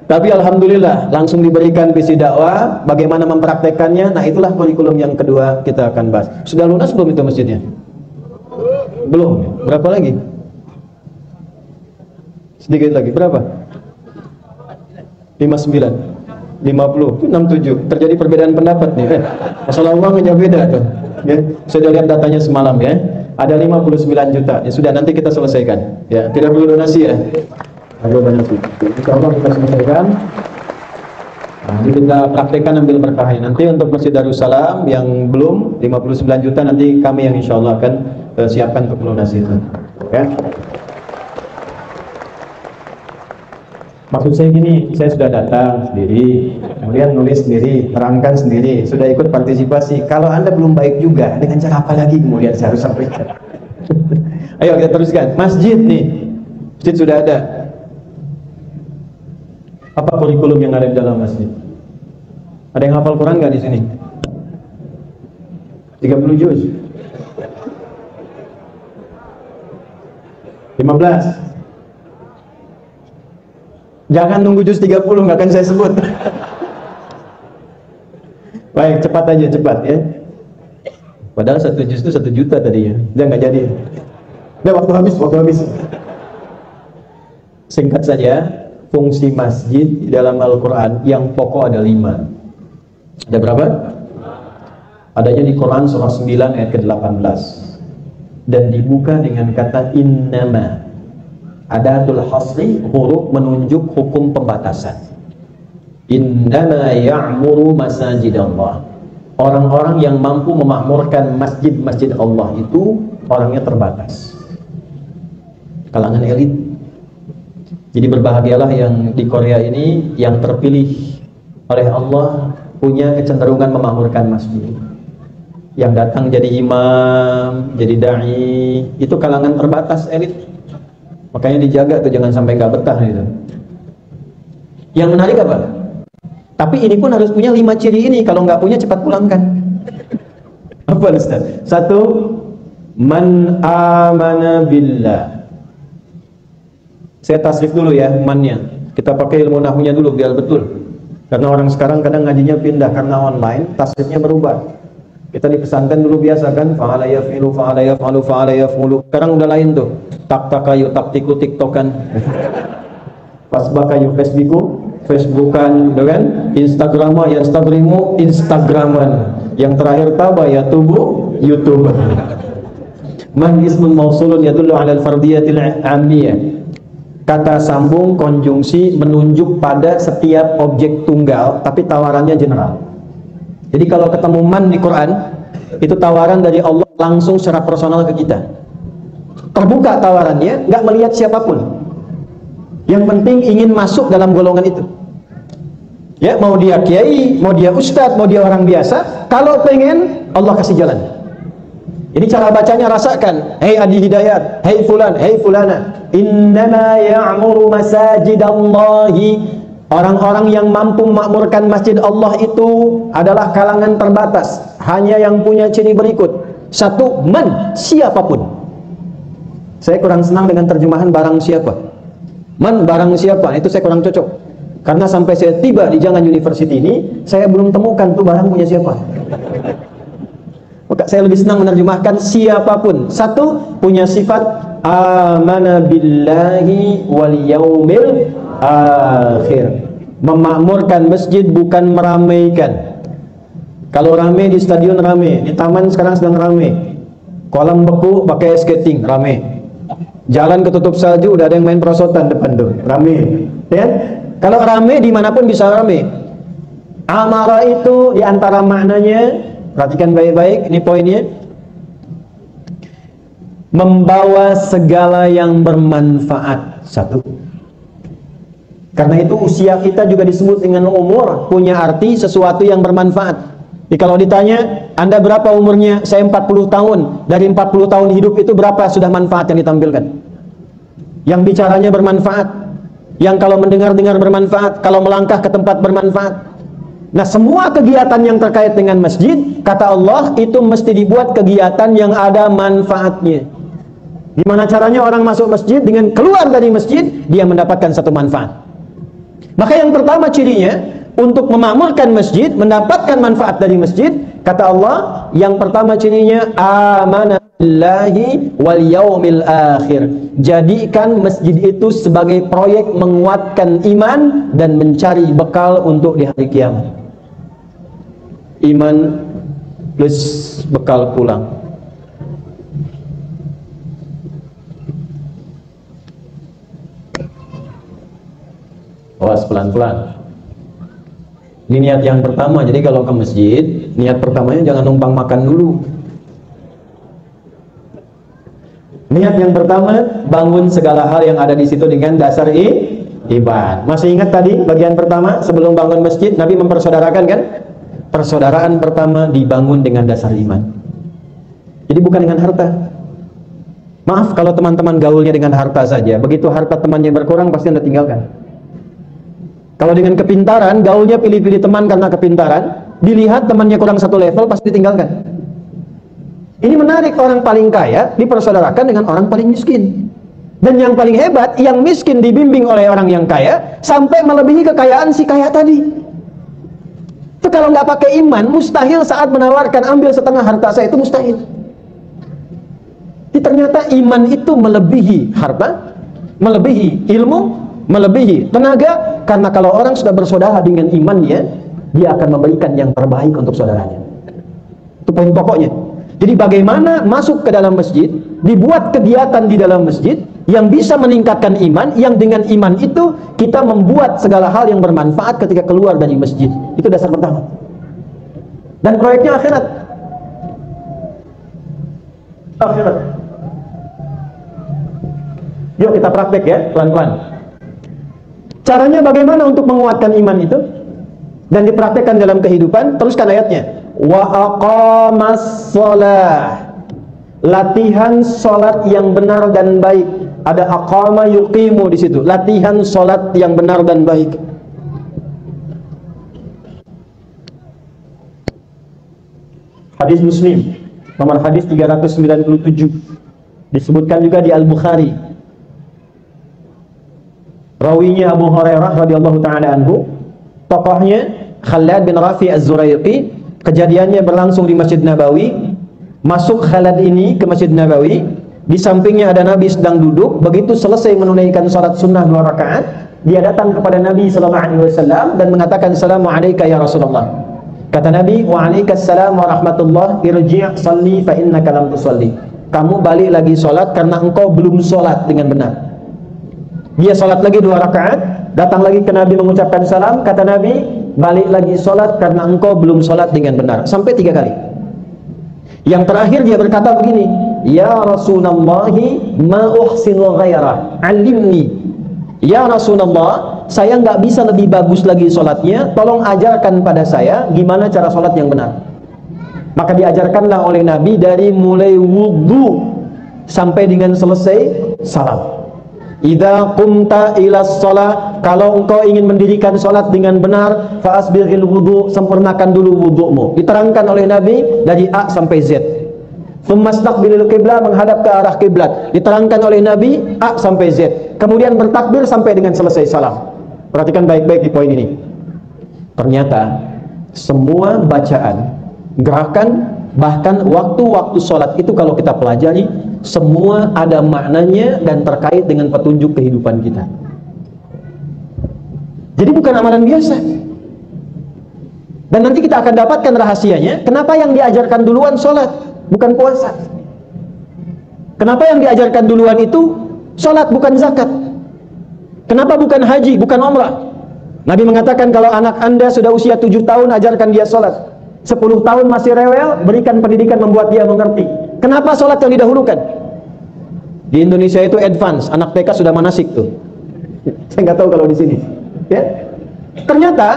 Tapi alhamdulillah langsung diberikan visi dakwah, bagaimana mempraktekannya. Nah, itulah kurikulum yang kedua kita akan bahas. Sudah lunas belum itu masjidnya? Belum. Berapa lagi? Sedikit lagi. Berapa? 59. 50, 67. Terjadi perbedaan pendapat nih. Masalah uang aja beda tuh. Ya, saya sudah lihat datanya semalam ya. Ada 59 juta. Ya sudah, nanti kita selesaikan. Ya, tidak perlu donasi ya. Ayo donasi. Insyaallah kita selesaikan. Nanti kita praktekkan ambil berkahnya. Nanti untuk Masjid Darussalam yang belum 59 juta nanti kami yang insyaallah akan siapkan untuk donasi itu. Ya. Maksud saya gini, saya sudah datang sendiri, kemudian nulis sendiri, terangkan sendiri, sudah ikut partisipasi. Kalau Anda belum baik juga, dengan cara apa lagi kemudian saya harus sampaikan? Ayo kita teruskan. Masjid nih, masjid sudah ada. Apa kurikulum yang ada di dalam masjid? Ada yang hafal Quran nggak di sini? 30 juz? 15? Jangan nunggu juz 30, nggak akan saya sebut. Baik, cepat aja, cepat ya. Padahal 1 juz itu 1 juta tadinya. Udah nggak jadi. Udah waktu habis, waktu habis. Singkat saja, fungsi masjid di dalam Al-Quran yang pokok ada 5. Ada berapa? Adanya di Quran surah 9 ayat ke-18. Dan dibuka dengan kata innama. Adatul hasri, huruf menunjuk hukum pembatasan. Innama ya'muru masajidallah. Orang-orang yang mampu memakmurkan masjid-masjid Allah itu orangnya terbatas. Kalangan elit. Jadi berbahagialah yang di Korea ini yang terpilih oleh Allah punya kecenderungan memakmurkan masjid. Yang datang jadi imam, jadi dai, itu kalangan terbatas elit. Makanya dijaga tuh, jangan sampai nggak betah gitu. Yang menarik apa? Tapi ini pun harus punya 5 ciri ini. Kalau nggak punya cepat pulangkan. Apa Ustaz? 1, man amana billah. Saya tasrif dulu ya mannya. Kita pakai ilmu nahwunya dulu biar betul. Karena orang sekarang kadang ngajinya pindah karena online, tasrifnya berubah. Kita di pesantren dulu biasa kan, fa'ala yaf'ilu, fa'ala yaf'alu, fa'ala yaf'ulu. Sekarang udah lain tuh. Tak-takayu, taktiku, tiktokan. Fasbakayu, facebooku, Facebookan, gitu kan? Instagram ya Instagraman. Yang terakhir taba ya tubuh YouTube. Man ismun mausulun yadullu 'ala al-fardiyatil 'ammiyah. Kata sambung konjungsi menunjuk pada setiap objek tunggal tapi tawarannya general. Jadi kalau ketemu man di Quran, itu tawaran dari Allah langsung secara personal ke kita. Terbuka tawarannya, nggak melihat siapapun. Yang penting ingin masuk dalam golongan itu. Ya, mau dia kiai, mau dia ustadz, mau dia orang biasa, kalau pengen Allah kasih jalan. Jadi cara bacanya rasakan, hei Adi Hidayat, hei fulan, hei fulana, innama ya'muru masajidallahi. Orang-orang yang mampu memakmurkan masjid Allah itu adalah kalangan terbatas, hanya yang punya ciri berikut. Satu, man, siapapun. Saya kurang senang dengan terjemahan barang siapa. Man, barang siapa, itu saya kurang cocok. Karena sampai saya tiba di Jangan University ini, saya belum temukan tuh barang punya siapa. Maka saya lebih senang menerjemahkan siapapun. Satu, punya sifat amana billahi wal yaumil akhir. Memakmurkan masjid bukan meramaikan. Kalau rame di stadion rame, di taman sekarang sedang rame. Kolam beku pakai skating rame. Jalan ketutup salju udah ada yang main perosotan depan tuh, rame. Ya? Kalau rame dimanapun bisa rame. Amara itu diantara maknanya, perhatikan baik-baik, ini poinnya. Membawa segala yang bermanfaat. Satu. Karena itu usia kita juga disebut dengan umur, punya arti sesuatu yang bermanfaat. Jadi kalau ditanya, Anda berapa umurnya? Saya 40 tahun. Dari 40 tahun hidup itu berapa sudah manfaat yang ditampilkan? Yang bicaranya bermanfaat, yang kalau mendengar-dengar bermanfaat, kalau melangkah ke tempat bermanfaat. Nah, semua kegiatan yang terkait dengan masjid, kata Allah, itu mesti dibuat kegiatan yang ada manfaatnya. Gimana caranya orang masuk masjid? Dengan keluar dari masjid, dia mendapatkan satu manfaat. Maka yang pertama cirinya, untuk memakmurkan masjid, mendapatkan manfaat dari masjid, kata Allah, yang pertama cirinya, amana billahi wal yaumil akhir. Jadikan masjid itu sebagai proyek menguatkan iman dan mencari bekal untuk di hari kiamat. Iman plus bekal pulang. Awas pelan-pelan. Ini niat yang pertama. Jadi kalau ke masjid, niat pertamanya jangan numpang makan dulu. Niat yang pertama, bangun segala hal yang ada di situ dengan dasar iman. Masih ingat tadi bagian pertama sebelum bangun masjid, Nabi mempersaudarakan kan? Persaudaraan pertama dibangun dengan dasar iman. Jadi bukan dengan harta. Maaf kalau teman-teman gaulnya dengan harta saja. Begitu harta temannya berkurang pasti Anda tinggalkan. Kalau dengan kepintaran, gaulnya pilih-pilih teman karena kepintaran, dilihat temannya kurang satu level, pasti ditinggalkan. Ini menarik, orang paling kaya dipersaudarakan dengan orang paling miskin. Dan yang paling hebat, yang miskin dibimbing oleh orang yang kaya, sampai melebihi kekayaan si kaya tadi. Itu kalau nggak pakai iman, mustahil saat menawarkan ambil setengah harta saya, itu mustahil. Jadi ternyata iman itu melebihi harta, melebihi ilmu, melebihi tenaga. Karena kalau orang sudah bersaudara dengan imannya, dia akan memberikan yang terbaik untuk saudaranya. Itu poin pokoknya. Jadi bagaimana masuk ke dalam masjid, dibuat kegiatan di dalam masjid yang bisa meningkatkan iman, yang dengan iman itu kita membuat segala hal yang bermanfaat ketika keluar dari masjid. Itu dasar pertama. Dan proyeknya akhirat. Akhirat. Yuk kita praktek ya, pelan-pelan. Caranya bagaimana untuk menguatkan iman itu dan dipraktekkan dalam kehidupan? Teruskan ayatnya. Wa aqamas shalah. Latihan salat yang benar dan baik. Ada aqama yuqimu di situ. Latihan salat yang benar dan baik. Hadis Muslim nomor hadis 397. Disebutkan juga di Al-Bukhari. Rawinya Abu Hurairah radhiyallahu taala anhu, tokohnya Khalad bin Rafi Az-Zuraiqi. Kejadiannya berlangsung di Masjid Nabawi. Masuk Khalad ini ke Masjid Nabawi, di sampingnya ada Nabi sedang duduk. Begitu selesai menunaikan salat sunnah 2 rakaat, dia datang kepada Nabi SAW dan mengatakan, Assalamualaikum ya Rasulullah. Kata Nabi, Waalaikumsalam warahmatullah, irji' salli fa innaka lam tusalli. Kamu balik lagi sholat karena engkau belum sholat dengan benar. Dia sholat lagi 2 rakaat, datang lagi ke Nabi mengucapkan salam. Kata Nabi, balik lagi sholat karena engkau belum sholat dengan benar. Sampai 3 kali. Yang terakhir dia berkata begini, Ya Rasulullahi ma uhsinu ghairah, alimni. Ya Rasulullah, saya nggak bisa lebih bagus lagi sholatnya, tolong ajarkan pada saya gimana cara sholat yang benar. Maka diajarkanlah oleh Nabi dari mulai wudhu sampai dengan selesai salam. Idza qumta ila shalah, kalau engkau ingin mendirikan sholat dengan benar, fa asbighil wudhu, sempurnakan dulu wudhumu. Diterangkan oleh Nabi dari A sampai Z. Tsumastaqbilil qiblah, menghadap ke arah kiblat. Diterangkan oleh Nabi A sampai Z. Kemudian bertakbir sampai dengan selesai salam. Perhatikan baik-baik di poin ini. Ternyata semua bacaan, gerakan, bahkan waktu-waktu sholat itu kalau kita pelajari, semua ada maknanya dan terkait dengan petunjuk kehidupan kita. Jadi bukan amalan biasa. Dan nanti kita akan dapatkan rahasianya. Kenapa yang diajarkan duluan sholat, bukan puasa? Kenapa yang diajarkan duluan itu sholat, bukan zakat? Kenapa bukan haji, bukan umrah? Nabi mengatakan kalau anak anda sudah usia 7 tahun, ajarkan dia sholat. 10 tahun masih rewel, berikan pendidikan membuat dia mengerti. Kenapa sholat yang didahulukan? Di Indonesia itu advance, anak TK sudah manasik tuh. Saya nggak tahu kalau di sini. Ya? Ternyata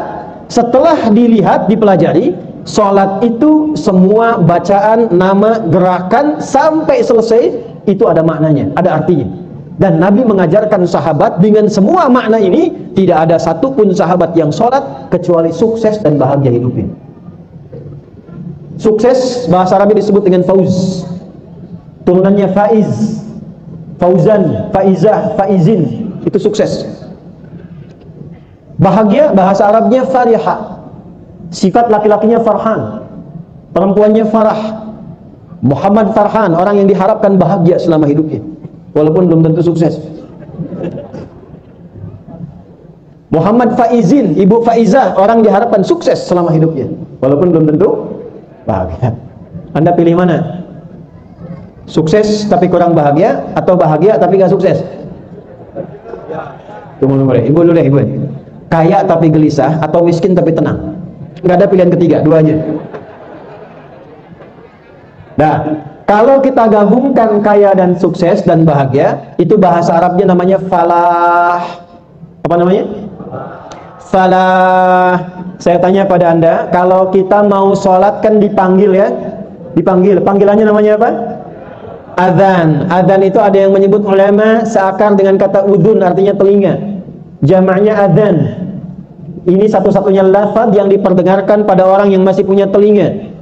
setelah dilihat, dipelajari, sholat itu semua bacaan, nama, gerakan sampai selesai itu ada maknanya, ada artinya. Dan Nabi mengajarkan sahabat dengan semua makna ini. Tidak ada satupun sahabat yang sholat kecuali sukses dan bahagia hidupnya. Sukses bahasa Arab disebut dengan fauz, turunannya faiz, fauzan, faizah, faizin, itu sukses. Bahagia bahasa Arabnya farihah, sifat laki-lakinya farhan, perempuannya farah. Muhammad Farhan, orang yang diharapkan bahagia selama hidupnya, walaupun belum tentu sukses. Muhammad Faizin, Ibu Faizah, orang diharapkan sukses selama hidupnya, walaupun belum tentu bahagia. Anda pilih mana? Sukses tapi kurang bahagia, atau bahagia tapi nggak sukses? Tunggu dulu, ibu dulu deh, ibu. Kaya tapi gelisah, atau miskin tapi tenang? Nggak ada pilihan ketiga, duanya. Nah, kalau kita gabungkan kaya dan sukses dan bahagia, itu bahasa Arabnya namanya falah. Apa namanya? Falah. Saya tanya pada Anda, kalau kita mau sholat kan dipanggil ya? Dipanggil. Panggilannya namanya apa? Adzan. Adzan itu ada yang menyebut ulama seakar dengan kata udhun, artinya telinga. Jamaknya adzan. Ini satu-satunya lafaz yang diperdengarkan pada orang yang masih punya telinga.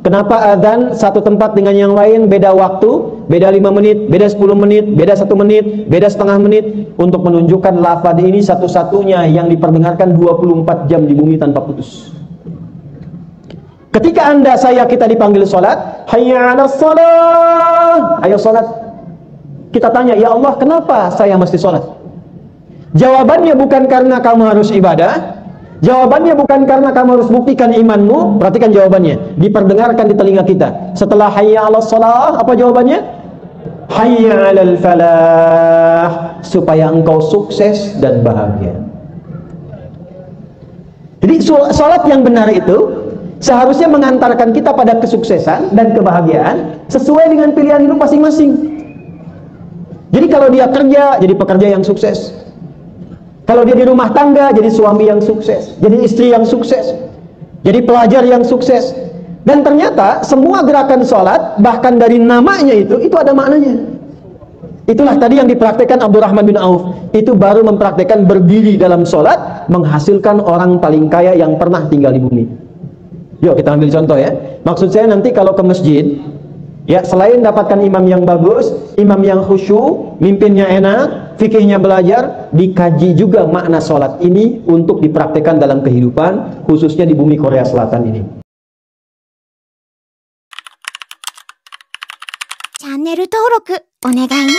Kenapa adzan satu tempat dengan yang lain beda waktu, beda 5 menit, beda 10 menit, beda 1 menit, beda setengah menit, untuk menunjukkan lafaz ini satu-satunya yang diperdengarkan 24 jam di bumi tanpa putus. Ketika Anda, saya, kita dipanggil sholat, hayya 'alas shalah, ayo sholat. Kita tanya, ya Allah, kenapa saya mesti sholat? Jawabannya bukan karena kamu harus ibadah. Jawabannya bukan karena kamu harus buktikan imanmu. Perhatikan jawabannya, diperdengarkan di telinga kita. Setelah hayya 'alas shalah, apa jawabannya? Hayya 'alal falah, supaya engkau sukses dan bahagia. Jadi sholat yang benar itu seharusnya mengantarkan kita pada kesuksesan dan kebahagiaan sesuai dengan pilihan hidup masing-masing. Jadi kalau dia kerja, jadi pekerja yang sukses. Kalau dia di rumah tangga, jadi suami yang sukses, jadi istri yang sukses, jadi pelajar yang sukses. Dan ternyata semua gerakan sholat, bahkan dari namanya itu ada maknanya. Itulah tadi yang dipraktekkan Abdurrahman bin Auf. Itu baru mempraktekkan berdiri dalam sholat, menghasilkan orang paling kaya yang pernah tinggal di bumi. Yuk kita ambil contoh ya. Maksud saya nanti kalau ke masjid, ya selain dapatkan imam yang bagus, imam yang khusyuk, mimpinnya enak, fikihnya belajar, dikaji juga makna sholat ini untuk dipraktekkan dalam kehidupan, khususnya di bumi Korea Selatan ini. Channel 登録お願いね。